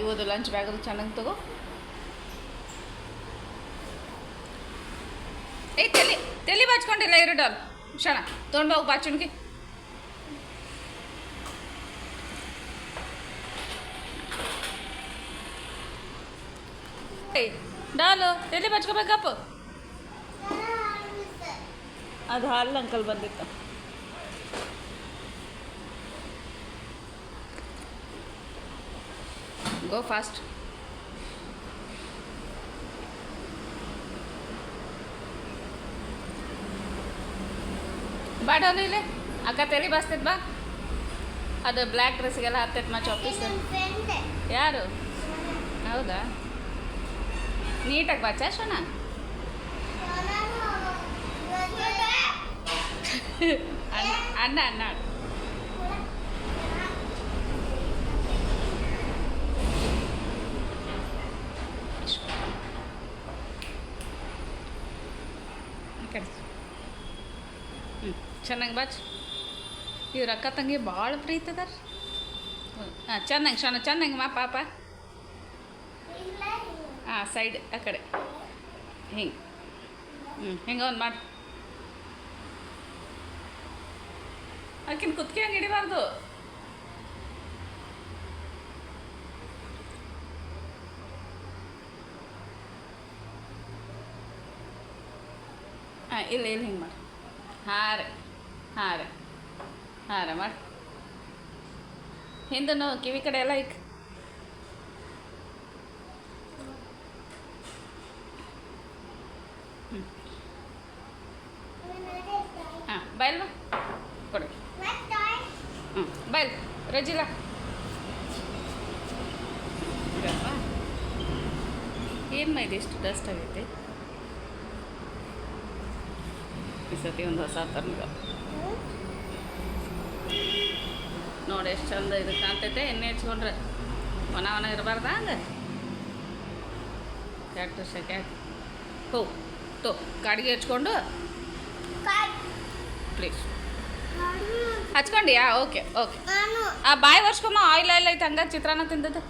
ಇವತ್ತು lunch bag ಅದು ಚೆನ್ನಾಗಿ ತಗೋ. ಏಯ್ ತಲೆ ಬಾಚ್ಕೊಂಡಿಲ್ಲ ಡಾಲ್ ಶಣ ತೊಗೊಂಡು ಹೋಗಿ ಬಾಚುಣ್ಗಿ. ಡಾಲು ತಲೆ ಬಾಚ್ಕೋಬೇಕಪ್ಪ. ಅದು ಹಾಲು ಅಂಕಲ್ ಬಂದಿತ್ತು. ಗೋ ಫಾಸ್ಟ್. ಬಾ ಡಾಲು ಇಲ್ಲಿ ಅಕ್ಕ ತಲೆ ಬಾಸ್ತೈತೆ ಬಾ. ಅದು ಬ್ಲ್ಯಾಕ್ ಡ್ರೆಸ್ಗೆಲ್ಲ ಹತ್ತೈತೆ ಮಚ್ಚ ಆಫೀಸ್. ಯಾರು? ಹೌದಾ, ನೀಟಾಗಿ ಬಾಚ ಶೋನ. ಅಣ್ಣ ಅಣ್ಣ ಚೆನ್ನಾಗಿ ಬಾಚ್. ಇವ್ರ ಅಕ್ಕ ತಂಗಿ ಭಾಳ ಪ್ರೀತಿ ಅದಾರ. ಹಾಂ ಚೆನ್ನಾಗಿ ಶೋನ ಚೆನ್ನಾಗಿ ಮಾ ಪಾಪ. ಹಾಂ ಸೈಡ್ ಆ ಕಡೆ ಹಿಂಗೆ ಹಿಂಗೆ ಒಂದು ಮಾಡಿ. ಆಕಿನ ಕುತ್ಕೆ ಹಂಗೆ ಹಿಡಿಬಾರ್ದು. ಹಾಂ ಇಲ್ಲ ಹಿಂಗೆ ಮಾಡಿ. ಹಾಂ ರೀ ಮಾಡಿ. ಹಿಂದೂ ಕಿವಿ ಕಡೆ ಎಲ್ಲ ಈಗ ಹಾಂ ಬಯಲ್ ಬಾ ಕೊಡಿ. ಬಯಲ್ ರಜಿಲ್ಲ ಏನು ಮೈದು ಎಷ್ಟು ಡಸ್ಟ್ ಆಗೈತೆ ಈ ಸತಿ. ಒಂದು ಹೊಸ ತರ್ಗ ನೋಡಿ ಎಷ್ಟು ಚಂದ ಇದು ಕಾಣ್ತೈತೆ. ಎಣ್ಣೆ ಹಚ್ಕೊಂಡ್ರೆ ಒಣ ಇರಬಾರ್ದ ಹಂಗೆ. ಕ್ಯಾಟ್ ಕ್ಯಾಟ್ ತೋ ಗಾಡಿಗೆ ಹಚ್ಕೊಂಡು ಪ್ಲೀಸ್ ಹಚ್ಕೊಂಡಿಯಾ? ಓಕೆ ಆ ಬಾಯಿ ಒರ್ಸ್ಕೊಮ್ಮ. ಆಯಿಲ್ ಐತೆ ಹಂಗಾರೆ ಚಿತ್ರಾನ್ನ ತಿಂದದ್ದು.